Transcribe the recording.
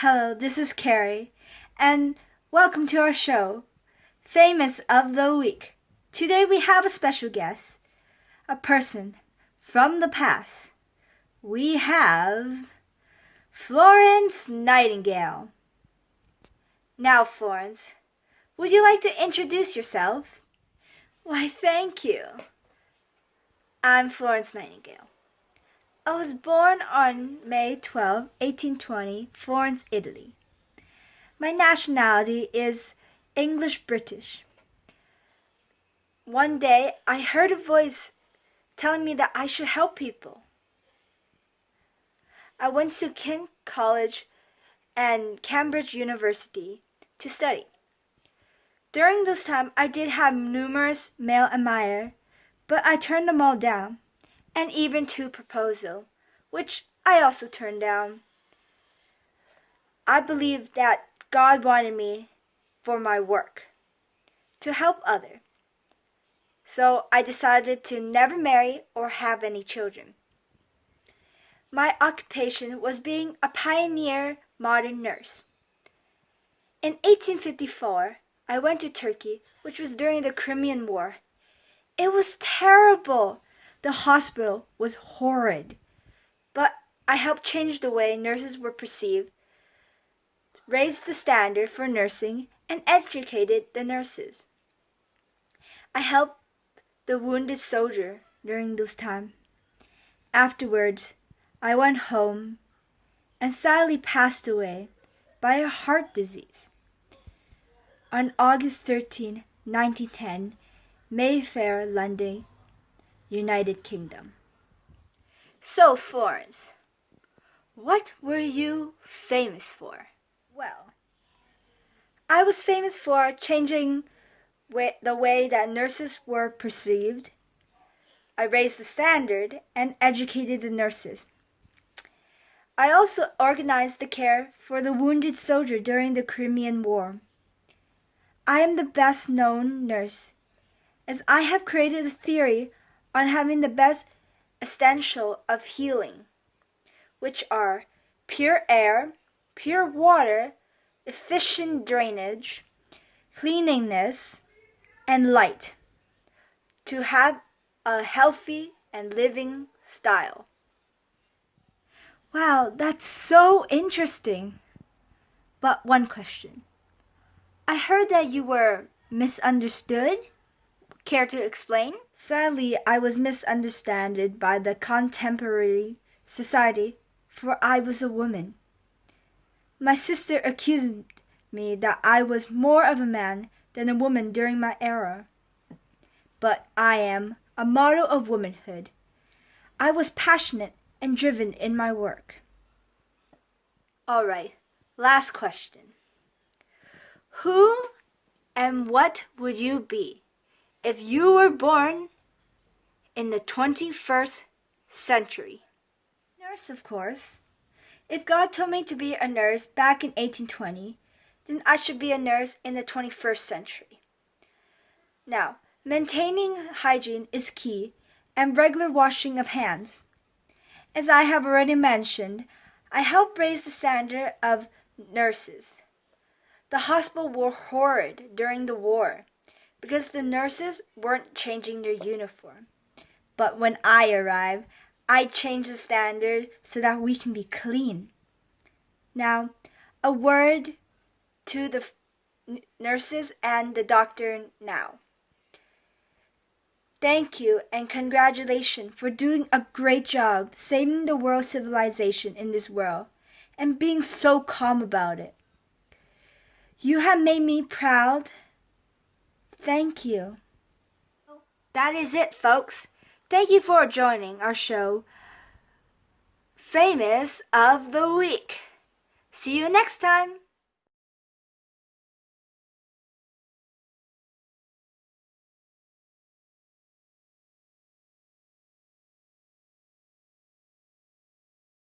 Hello, this is Carrie, and welcome to our show, Famous of the Week. Today we have a special guest, a person from the past. We have Florence Nightingale. Now, Florence, would you like to introduce yourself? Why, thank you. I'm Florence Nightingale. I was born on May 12, 1820, Florence, Italy. My nationality is English-British. One day, I heard a voice telling me that I should help people. I went to King College and Cambridge University to study. During this time, I did have numerous male admirers, but I turned them all down, and even two proposals, which I also turned down. I believed that God wanted me for my work, to help others. So I decided to never marry or have any children. My occupation was being a pioneer modern nurse. In 1854, I went to Turkey, which was during the Crimean War. It was terrible. The hospital was horrid. But I helped change the way nurses were perceived, raised the standard for nursing, and educated the nurses. I helped the wounded soldier during those time. Afterwards, I went home and sadly passed away by a heart disease. On August 13, 1910, Mayfair, London, United Kingdom. So, Florence, what were you famous for? Well, I was famous for changing the way that nurses were perceived. I raised the standard and educated the nurses. I also organized the care for the wounded soldier during the Crimean War. I am the best known nurse, as I have created a theory on having the best essential of healing, which are pure air, pure water, efficient drainage, cleanliness, and light, to have a healthy and living style. Wow, that's so interesting. But one question. I heard that you were misunderstood. Care to explain? Sadly, I was misunderstood by the contemporary society, for I was a woman. My sister accused me that I was more of a man than a woman during my era. But I am a model of womanhood. I was passionate and driven in my work. All right, last question. Who and what would you be if you were born in the 21st century? Nurse, of course. If God told me to be a nurse back in 1820, then I should be a nurse in the 21st century. Now, maintaining hygiene is key, and regular washing of hands. As I have already mentioned, I helped raise the standard of nurses. The hospital were horrid during the war because the nurses weren't changing their uniform. But when I arrived, I changed the standard so that we can be clean. Now, a word to the nurses and the doctor now. Thank you and congratulations for doing a great job saving the world civilization in this world and being so calm about it. You have made me proud. Thank you. That is it, folks. Thank you for joining our show, Famous of the Week. See you next time.